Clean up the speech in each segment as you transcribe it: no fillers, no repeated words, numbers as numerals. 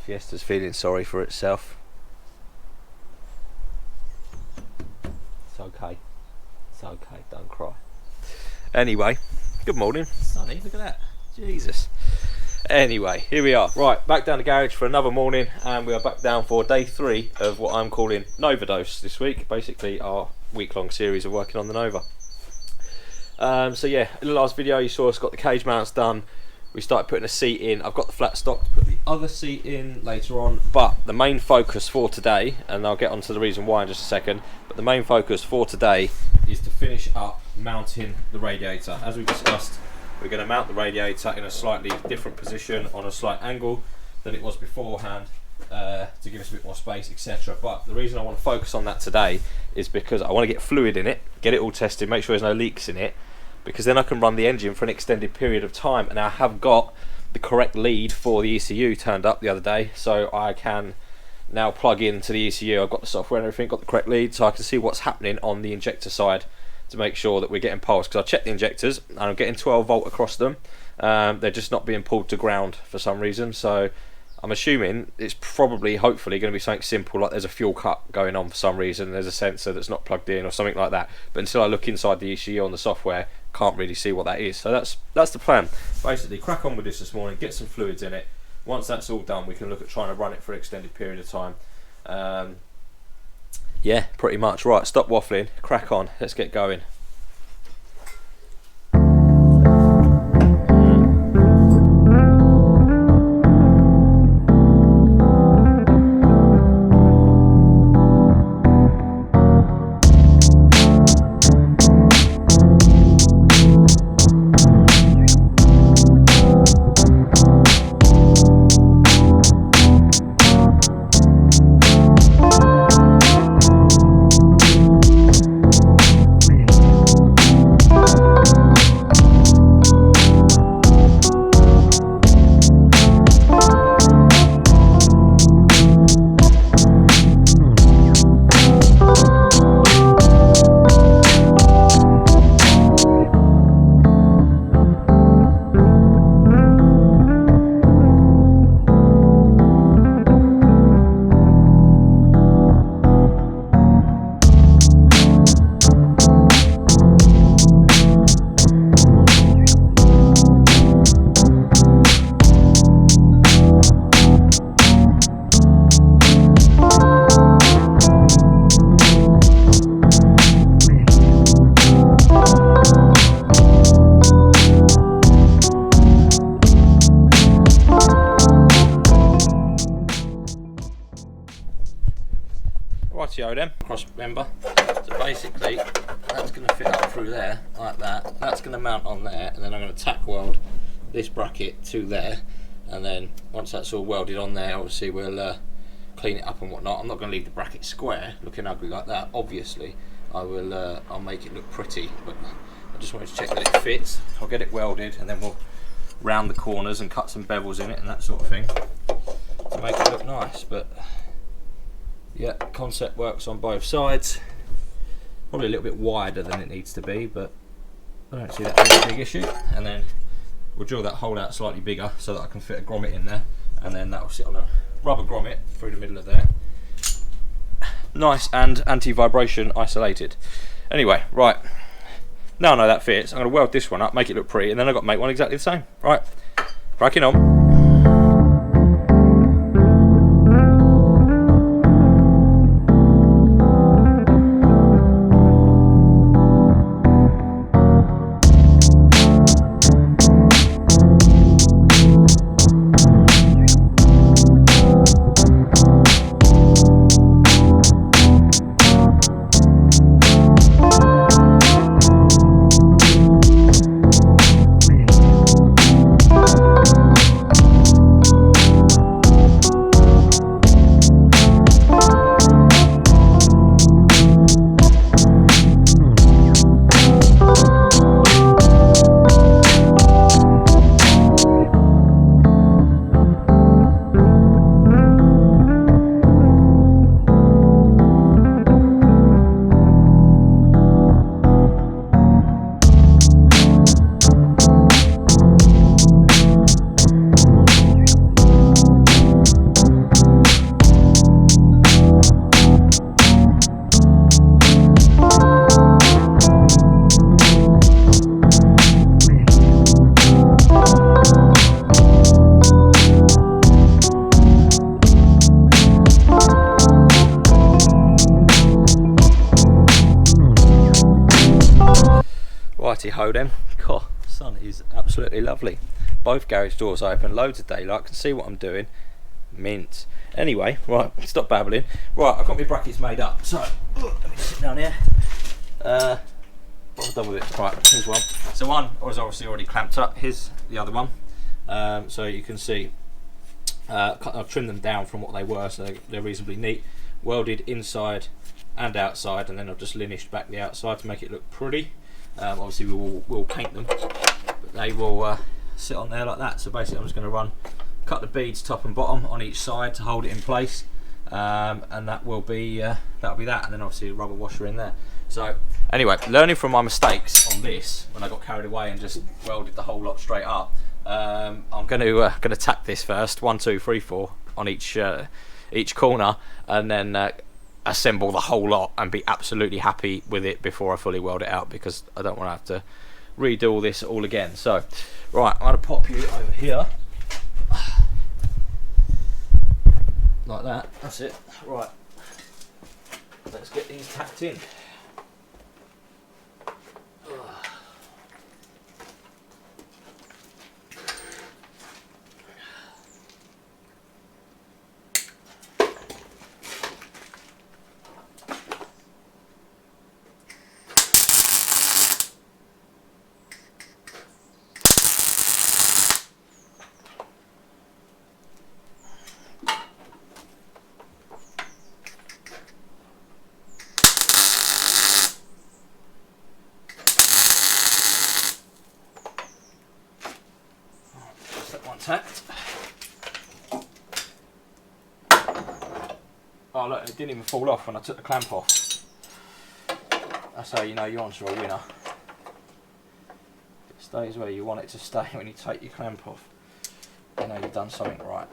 Fiesta's feeling sorry for itself. It's okay. It's okay, don't cry. Anyway, good morning. Sunny, look at that. Jesus. Anyway, here we are. Right, back down the garage for another morning, and we are back down for day 3 of what I'm calling Novadose this week. Basically, our week-long series of working on the Nova. So yeah, in the last video you saw us got the cage mounts done. We started putting a seat in. I've got the flat stock to put the other seat in later on, but the main focus for today, and I'll get onto the reason why in just a second, but the main focus for today is to finish up mounting the radiator. As we discussed, we're going to mount the radiator in a slightly different position on a slight angle than it was beforehand, to give us a bit more space, etc. But the reason I want to focus on that today is because I want to get fluid in it, get it all tested, make sure there's no leaks in it, because then I can run the engine for an extended period of time. And I have got the correct lead for the ECU turned up the other day, so I can now plug into the ECU. I've got the software and everything, got the correct lead, so I can see what's happening on the injector side to make sure that we're getting pulse, because I checked the injectors and I'm getting 12 volt across them. They're just not being pulled to ground for some reason, so I'm assuming it's probably, hopefully, going to be something simple, like there's a fuel cut going on for some reason, there's a sensor that's not plugged in or something like that. But until I look inside the ECU on the software, can't really see what that is. So that's the plan. Basically, crack on with this morning, get some fluids in it. Once that's all done, we can look at trying to run it for an extended period of time. Yeah, pretty much. Right, stop waffling, crack on, let's get going. Rightio then, cross member. So basically, that's going to fit up through there, like that. That's going to mount on there, and then I'm going to tack weld this bracket to there. And then once that's all welded on there, obviously we'll clean it up and whatnot. I'm not going to leave the bracket square, looking ugly like that. Obviously, I'll make it look pretty, but I just wanted to check that it fits. I'll get it welded, and then we'll round the corners and cut some bevels in it and that sort of thing to make it look nice. But yeah, concept works on both sides. Probably a little bit wider than it needs to be, but I don't see that being a big issue. And then we'll drill that hole out slightly bigger so that I can fit a grommet in there, and then that will sit on a rubber grommet through the middle of there. Nice and anti-vibration isolated. Anyway, right, now I know that fits, I'm going to weld this one up, make it look pretty, and then I've got to make one exactly the same. Right, cracking on. fancy hoe then. God, the sun is absolutely lovely. Both garage doors open, loads of daylight, can see what I'm doing. Mint. Anyway, right, stop babbling. Right, I've got my brackets made up. So, let me sit down here. What have I done with it? Right, here's one. So one was obviously already clamped up. Here's the other one. So you can see I've trimmed them down from what they were, so they're reasonably neat. Welded inside and outside, and then I've just linished back the outside to make it look pretty. Obviously we'll paint them, but they will sit on there like that. So basically I'm just going to cut the beads top and bottom on each side to hold it in place, and that will be that, and then obviously a rubber washer in there. So anyway, learning from my mistakes on this when I got carried away and just welded the whole lot straight up, I'm going to tack this first, 1, 2, 3, 4 on each corner, and then assemble the whole lot and be absolutely happy with it before I fully weld it out, because I don't want to have to redo all this all again. So right, I'm going to pop you over here like that. That's it. Right, let's get these tacked in. Tacked. Oh look, it didn't even fall off when I took the clamp off. That's how you know you're onto a winner. It stays where you want it to stay when you take your clamp off. You know you've done something right.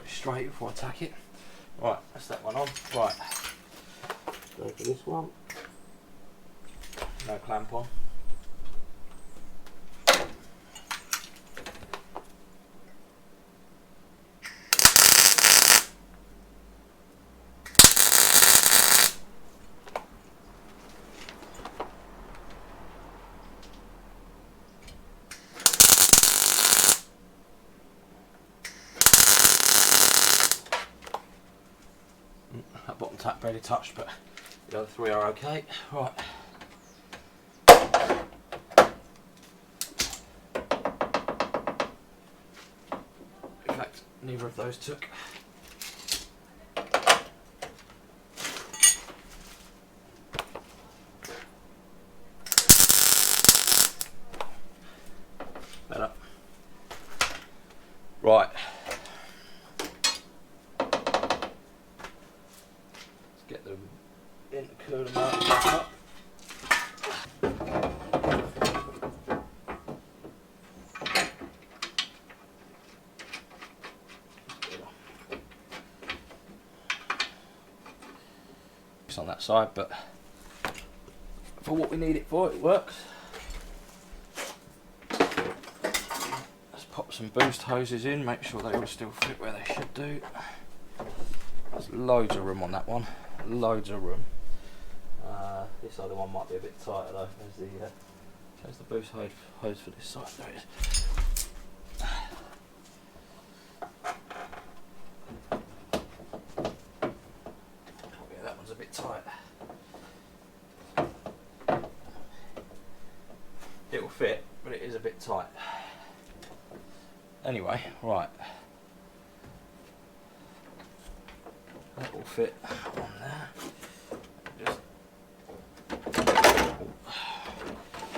Straight before I tack it. Right, that's that one on. Right, go for this one. No clamp on. That bottom tap barely touched, but the other three are okay. Right. In fact, neither of those took. Better. Right. Get the intercooler mounted back up. It's on that side, but for what we need it for, it works. Let's pop some boost hoses in, make sure they all still fit where they should do. There's loads of room on that one. Loads of room. This other one might be a bit tighter though. There's the boost hose for this side. There it is. Oh yeah, that one's a bit tight. It will fit, but it is a bit tight. Anyway, right. That will fit on there. Just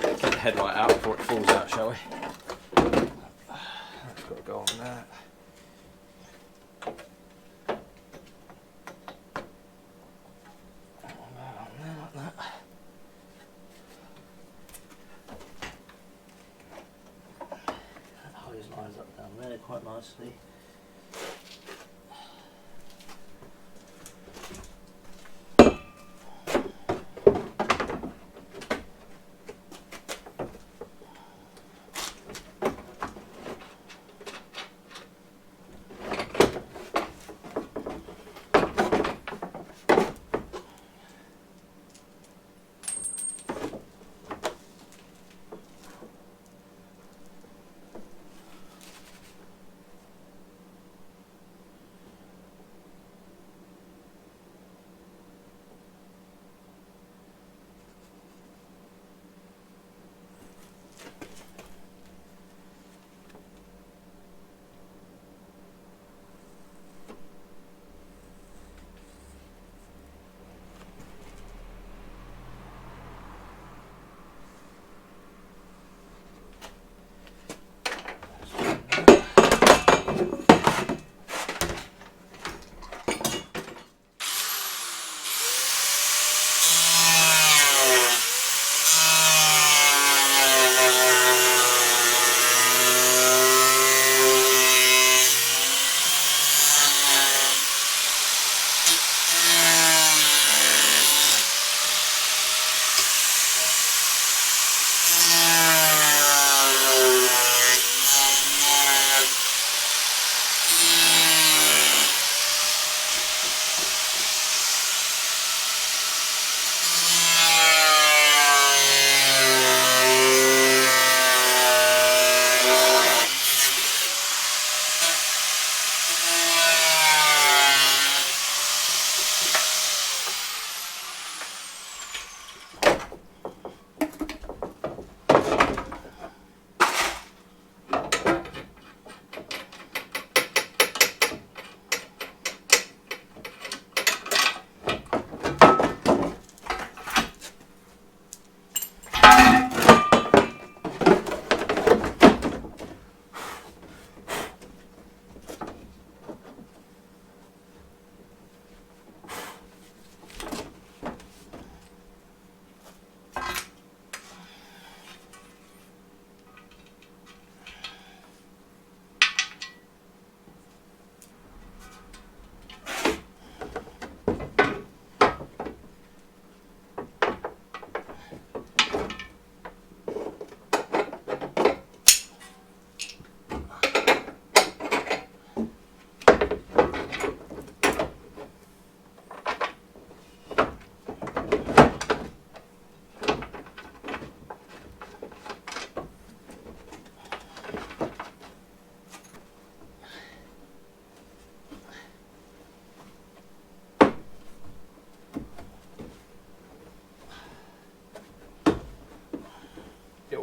get the headlight out before it falls out, shall we? That's got to go on there. On there like that. That hose lines up down there quite nicely.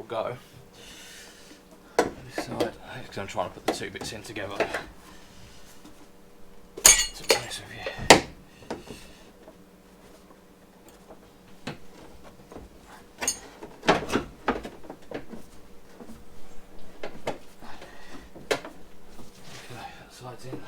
will go. This side, because I'm trying to put the two bits in together. To be honest with you. Okay, that side's in.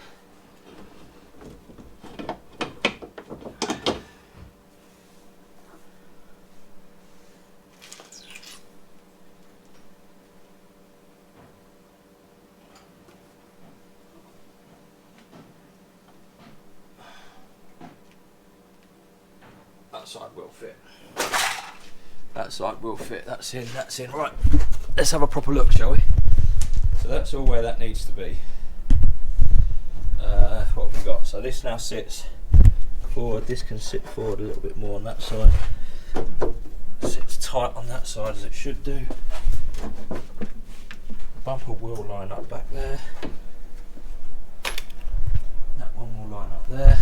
That side will fit. That side will fit. That's in, that's in. Right, let's have a proper look, shall we? So that's all where that needs to be. What have we got? So this now sits forward. This can sit forward a little bit more on that side. Sits tight on that side as it should do. Bumper will line up back there. That one will line up there.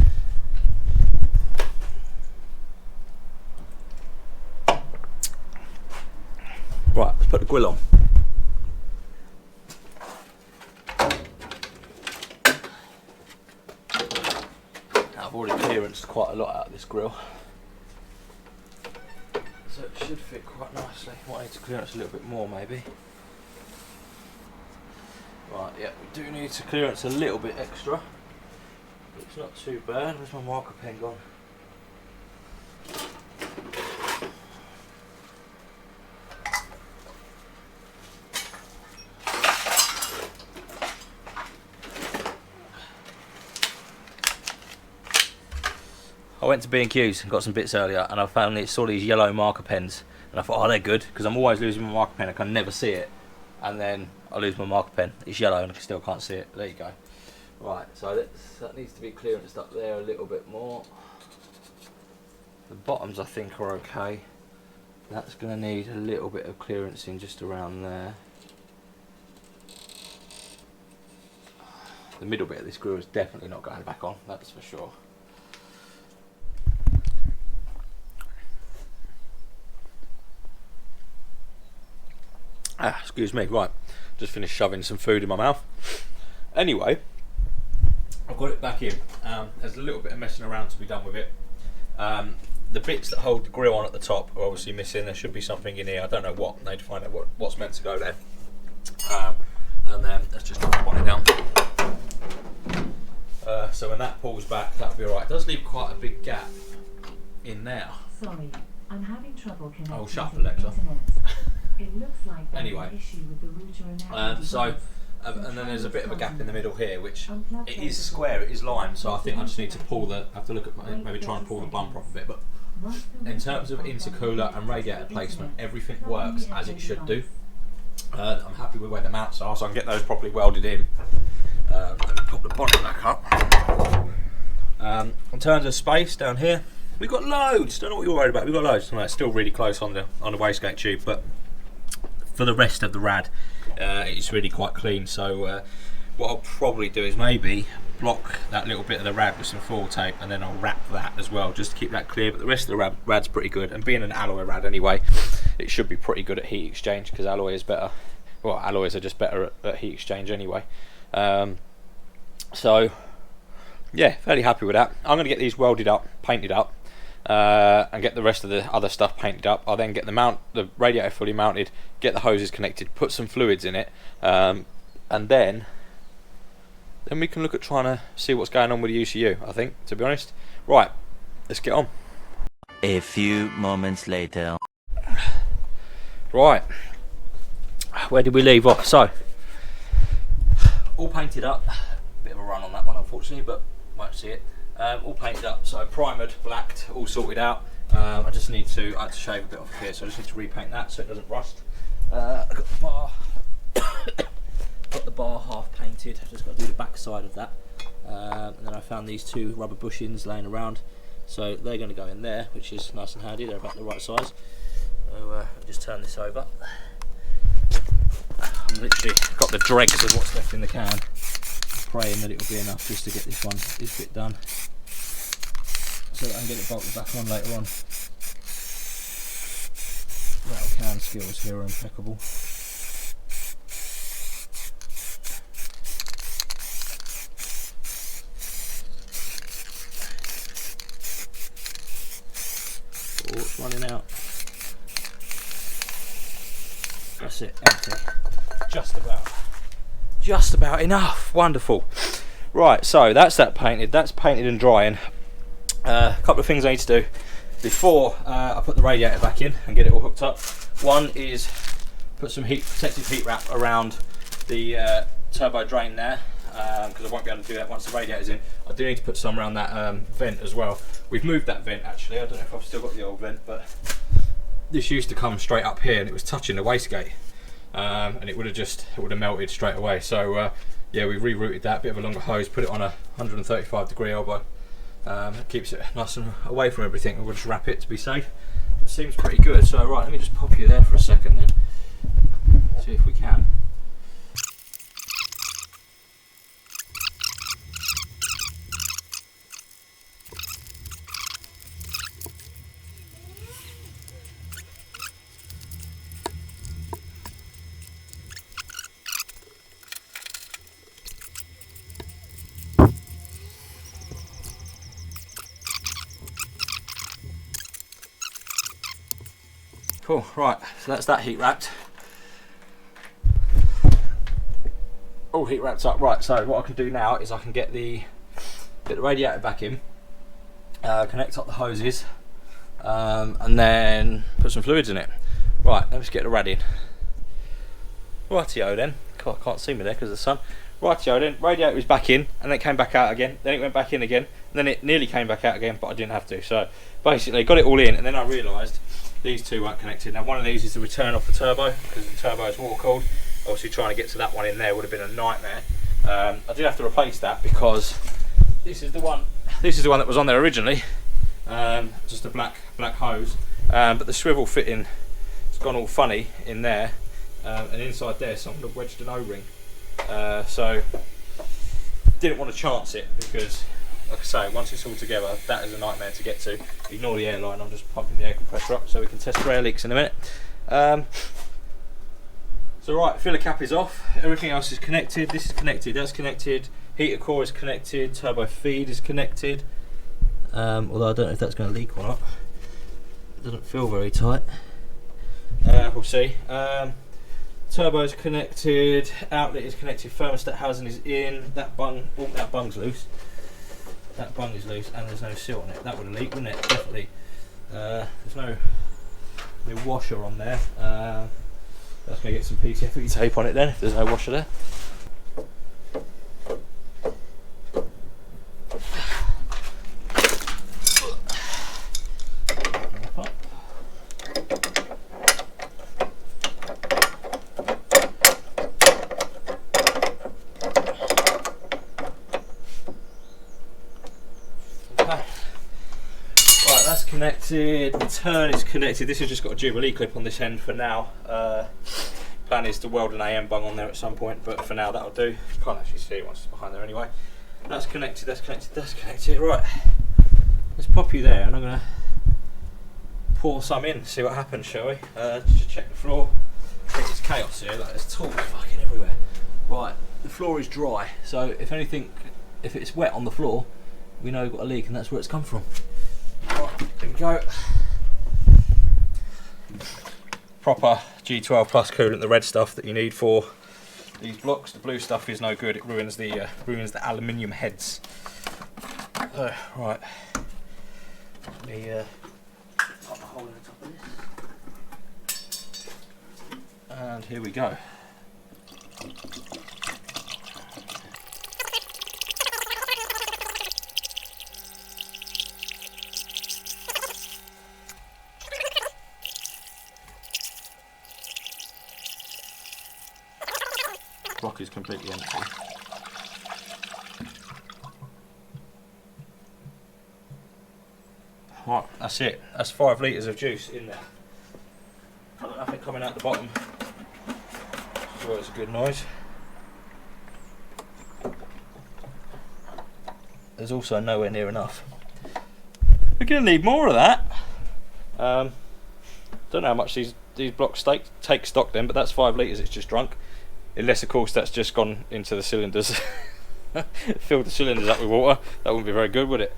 Right, let's put the grill on. Now, I've already clearanced quite a lot out of this grill, so it should fit quite nicely. Might need to clearance a little bit more maybe. Right, yeah, we do need to clearance a little bit extra. It's not too bad. Where's my marker pen gone? I went to B&Q's and got some bits earlier, and I found saw these yellow marker pens, and I thought, oh, they're good, because I'm always losing my marker pen. I can never see it, and then I lose my marker pen. It's yellow, and I still can't see it. There you go. Right, so that needs to be clearanced up there a little bit more. The bottoms, I think, are okay. That's going to need a little bit of clearance in just around there. The middle bit of this grill is definitely not going back on, that's for sure. Excuse me, right, just finished shoving some food in my mouth. Anyway, I've got it back in. There's a little bit of messing around to be done with it. The bits that hold the grill on at the top are obviously missing. There should be something in here, I don't know what. I need to find out what's meant to go there. And then let's just put it down. So when that pulls back, that'll be alright. It does leave quite a big gap in there. Sorry, I'm having trouble connecting. Oh, shut up, Alexa. It looks like anyway, an issue with the router and then there's a bit of a gap in the middle here, which it is square, it is lined, so I think I just need to pull have to look at maybe try and pull the bumper off a bit. But in terms of intercooler and radiator placement, everything works as it should do. I'm happy with where the mounts are, so I can get those properly welded in. Let me pop the bonnet back up. In terms of space down here, we've got loads. Don't know what you're worried about. We've got loads. It's still really close on the wastegate tube, but for the rest of the rad, it's really quite clean. So what I'll probably do is maybe block that little bit of the rad with some foil tape, and then I'll wrap that as well, just to keep that clear. But the rest of the rad's pretty good, and being an alloy rad anyway, it should be pretty good at heat exchange, because alloy is better. Well, alloys are just better at heat exchange anyway. So yeah, fairly happy with that. I'm going to get these welded up, painted up, and get the rest of the other stuff painted up. I'll then get the radiator fully mounted, get the hoses connected, put some fluids in it, and then we can look at trying to see what's going on with the UCU, I think, to be honest. Right, let's get on. A few moments later. Right, where did we leave off? So, all painted up. Bit of a run on that one, unfortunately, but won't see it. All painted up, so primered, blacked, all sorted out. I had to shave a bit off of here, so I just need to repaint that so it doesn't rust. I've got the bar, half painted. I've just got to do the back side of that. And then I found these two rubber bushings laying around, so they're going to go in there, which is nice and handy. They're about the right size. So I'll just turn this over. I've literally got the dregs of what's left in the can, praying that it'll be enough just to get this bit done, so that I can get it bolted back on later on. That'll hand skills here are impeccable. Oh, it's running out. That's it, empty. Just about enough. Wonderful. Right, so that's that painted. That's painted and drying. A couple of things I need to do before I put the radiator back in and get it all hooked up. One is put some protective heat wrap around the turbo drain there, because I won't be able to do that once the radiator's in. I do need to put some around that vent as well. We've moved that vent actually. I don't know if I've still got the old vent, but this used to come straight up here and it was touching the wastegate, and it would have melted straight away. So yeah, we've rerouted that, bit of a longer hose, put it on a 135-degree elbow. It keeps it nice and away from everything, and we'll just wrap it to be safe. It seems pretty good. So right, let me just pop you there for a second then, see if we can. Cool, right, so that's that heat wrapped. All heat wrapped up. Right, so what I can do now is I can get the radiator back in, connect up the hoses, and then put some fluids in it. Right, let's get the rad in. Rightio then, God, I can't see me there because of the sun. Rightio then, radiator is back in, and then it came back out again, then it went back in again, and then it nearly came back out again, but I didn't have to. So basically got it all in, and then I realised these two weren't connected. Now one of these is the return off the turbo, because the turbo is water cooled. Obviously trying to get to that one in there would have been a nightmare. I did have to replace that because this is the one that was on there originally, just a black hose, but the swivel fitting has gone all funny in there, and inside there someone had wedged an O-ring, so didn't want to chance it, because like I say, once it's all together, that is a nightmare to get to. Ignore the airline, I'm just pumping the air compressor up so we can test for air leaks in a minute. So right, filler cap is off, everything else is connected. This is connected, that's connected, heater core is connected, turbo feed is connected, although I don't know if that's going to leak or not. It doesn't feel very tight. We'll see. Turbo is connected, outlet is connected, thermostat housing is in, that bung's loose. That bung is loose and there's no seal on it. That would have leaked, wouldn't it? Definitely. There's no washer on there. That's going to get some PTFE tape on it then, if there's no washer there. Connected, the turn is connected. This has just got a Jubilee clip on this end for now. Plan is to weld an AM bung on there at some point, but for now that'll do. Can't actually see it once it's behind there anyway. That's connected, that's connected, that's connected. Right, let's pop you there and I'm going to pour some in, see what happens, shall we? Just check the floor. It's chaos here, like there's tools fucking everywhere. Right, the floor is dry, so if anything, if it's wet on the floor, we know we've got a leak and that's where it's come from. Right, there we go. Proper G12 plus coolant, the red stuff that you need for these blocks. The blue stuff is no good, it ruins the aluminium heads. Right, let me pop a hole in the top of this. And here we go. Block is completely empty. Right, that's it. That's 5 litres of juice in there. Nothing coming out the bottom. So it's a good noise. There's also nowhere near enough. We're going to need more of that. Don't Don't know how much these blocks take stock then, but that's 5 litres it's just drunk. Unless of course that's just gone into the cylinders. Filled the cylinders up with water. That wouldn't be very good, would it?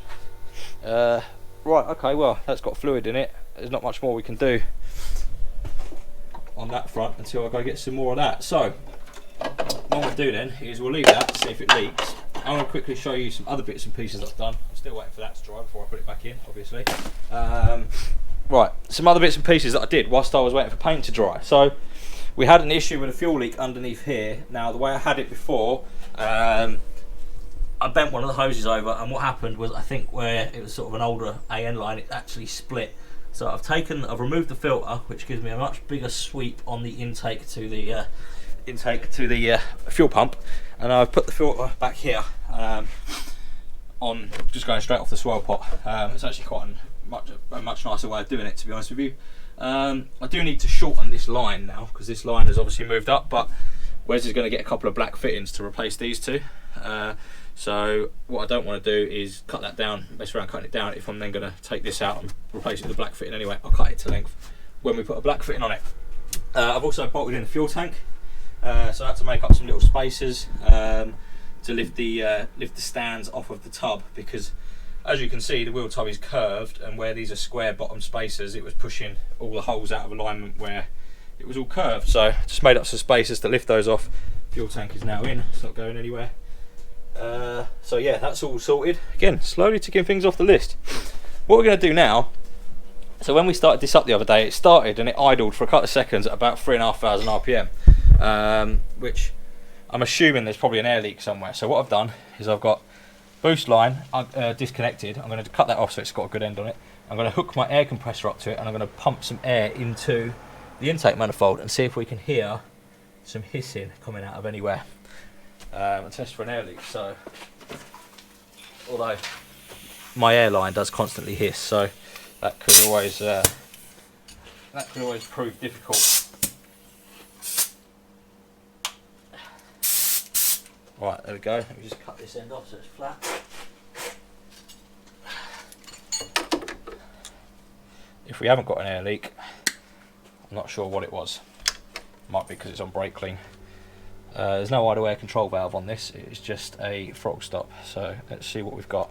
Right, okay, well that's got fluid in it. There's not much more we can do on that front until I go get some more of that. So what we'll do then is we'll leave that, see if it leaks. I'm going to quickly show you some other bits and pieces I've done. I'm still waiting for that to dry before I put it back in, obviously. Right, some other bits and pieces that I did whilst I was waiting for paint to dry. So we had an issue with a fuel leak underneath here. Now the way I had it before, I bent one of the hoses over, and what happened was, I think where it was sort of an older AN line, it actually split. So I've removed the filter, which gives me a much bigger sweep on the intake to the fuel pump, and I've put the filter back here on just going straight off the swirl pot. It's actually quite a much nicer way of doing it, to be honest with you. I do need to shorten this line now because this line has obviously moved up, but Wes is going to get a couple of black fittings to replace these two. So what I don't want to do is cut that down, mess around cutting it down. If I'm then going to take this out and replace it with a black fitting anyway, I'll cut it to length when we put a black fitting on it. I've also bolted in the fuel tank, so I had to make up some little spacers to lift the stands off of the tub, because as you can see the wheel tub is curved, and where these are square bottom spacers, it was pushing all the holes out of alignment where it was all curved. So just made up some spacers to lift those off. Fuel tank is now in, it's not going anywhere. So yeah, that's all sorted. Again, slowly ticking things off the list. What we're going to do now, so when we started this up the other day, it started and it idled for a couple of seconds at about 3,500 RPM, which I'm assuming there's probably an air leak somewhere. So what I've done is I've got boost line disconnected. I'm going to cut that off so it's got a good end on it. I'm going to hook my air compressor up to it, and I'm going to pump some air into the intake manifold and see if we can hear some hissing coming out of anywhere. And test for an air leak. So although my airline does constantly hiss, so that could always prove difficult. Right, there we go. Let me just cut this end off so it's flat. If we haven't got an air leak, I'm not sure what it was. Might be because it's on brake clean. There's no idle air control valve on this, it's just a throttle stop. So let's see what we've got.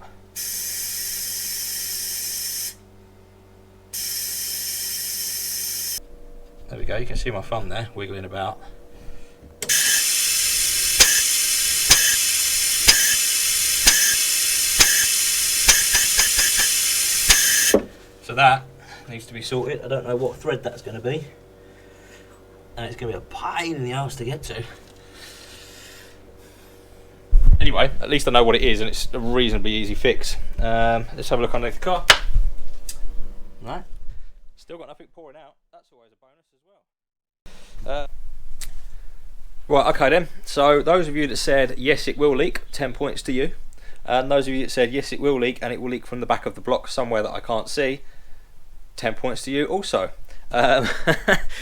There we go, you can see my thumb there wiggling about. So that needs to be sorted. I don't know what thread that's going to be, and it's going to be a pain in the arse to get to. Anyway, at least I know what it is, and it's a reasonably easy fix. Let's have a look underneath the car. Right, still got nothing pouring out. That's always a bonus as well. Right, okay then. So those of you that said yes, it will leak, 10 points to you. And those of you that said yes, it will leak, and it will leak from the back of the block somewhere that I can't see, 10 points to you also.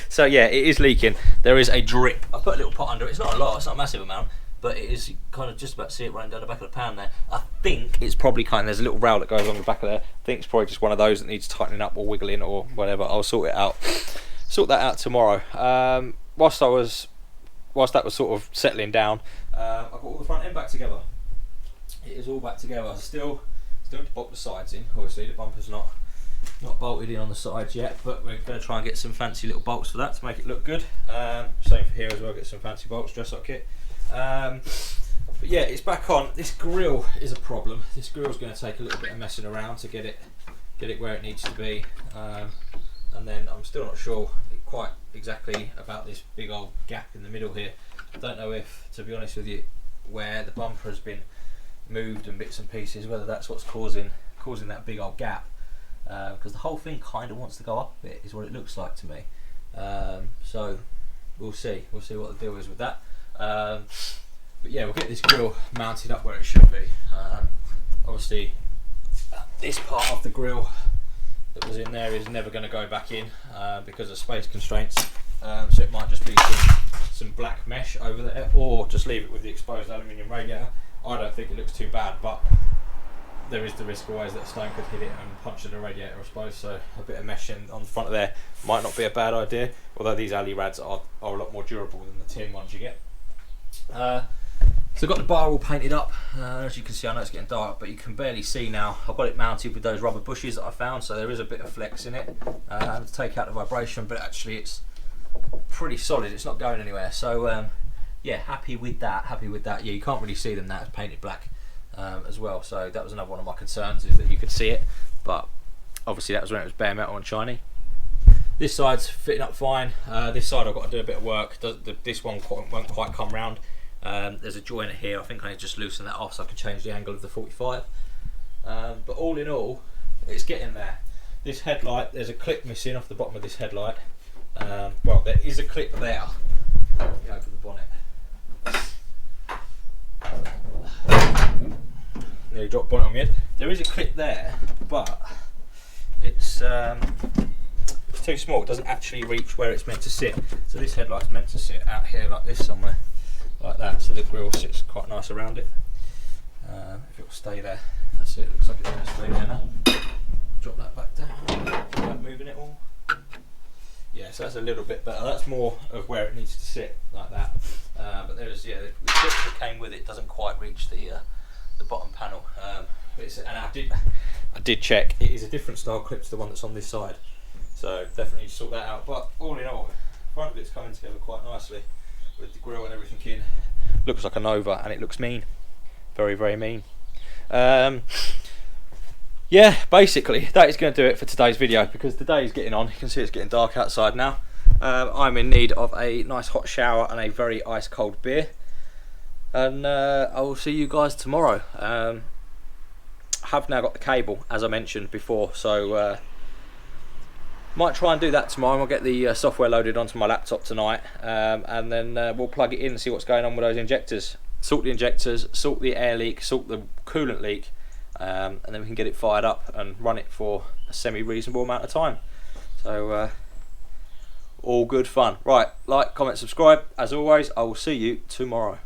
So yeah, it is leaking. There is a drip. I put a little pot under it. It's not a lot, it's not a massive amount, but it is kind of just about to see it running down the back of the pan there. I think it's probably there's a little rail that goes along the back of there. I think it's probably just one of those that needs tightening up or wiggling or whatever. I'll sort it out. Sort that out tomorrow. Whilst that was sort of settling down, I got all the front end back together. It is all back together. Still to bolt the sides in. Obviously the bumper's not bolted in on the sides yet, but we're going to try and get some fancy little bolts for that to make it look good. Same for here as well, get some fancy bolts, dress up kit. But yeah, it's back on. This grill is a problem. This grill's going to take a little bit of messing around to get it where it needs to be. And then I'm still not sure quite exactly about this big old gap in the middle here. I don't know if, to be honest with you, where the bumper has been moved and bits and pieces, whether that's what's causing that big old gap, because the whole thing kind of wants to go up a bit, is what it looks like to me. So we'll see what the deal is with that. But yeah, we'll get this grill mounted up where it should be. Obviously this part of the grill that was in there is never going to go back in because of space constraints, so it might just be some black mesh over there, or just leave it with the exposed aluminium radiator. I don't think it looks too bad, but there is the risk always that a stone could hit it and puncture the radiator, I suppose. So a bit of meshing on the front of there might not be a bad idea. Although these alley rads are a lot more durable than the tin ones you get. So I've got the bar all painted up. As you can see, I know it's getting dark, but you can barely see now. I've got it mounted with those rubber bushes that I found, so there is a bit of flex in it to take out the vibration, but actually it's pretty solid. It's not going anywhere. So yeah, happy with that. Yeah, you can't really see them now. It's painted black as well. So that was another one of my concerns, is that you could see it, but obviously that was when it was bare metal and shiny. This side's fitting up fine. This side I've got to do a bit of work. This one won't quite come round. There's a joiner here. I think I need to just loosen that off so I can change the angle of the 45. But all in all, it's getting there. This headlight, there's a clip missing off the bottom of this headlight. Well, there is a clip there. Let me open the bonnet. Nearly dropped the bonnet on my head. There is a clip there, but it's too small. It doesn't actually reach where it's meant to sit. So this headlight's meant to sit out here like this somewhere. Like that, so the grille sits quite nice around it. If it will stay there, that's it. Looks like it's going to stay there now. Drop that back down. Without moving it all. Yeah, so that's a little bit better. That's more of where it needs to sit, like that. But there's the clip that came with it doesn't quite reach the bottom panel. And I did check. It is a different style clip to the one that's on this side. So definitely sort that out. But all in all, front of it's coming together quite nicely, with the grille and everything in. Looks like a Nova, and it looks mean. Very, very mean. Yeah, basically that is going to do it for today's video, because the day is getting on. You can see it's getting dark outside now. I'm in need of a nice hot shower and a very ice cold beer, and I will see you guys tomorrow. I have now got the cable, as I mentioned before, so might try and do that tomorrow. I'll get the software loaded onto my laptop tonight, and then we'll plug it in and see what's going on with those injectors. Sort the injectors, sort the air leak, sort the coolant leak, and then we can get it fired up and run it for a semi-reasonable amount of time. So all good fun. Right, like, comment, subscribe. As always, I will see you tomorrow.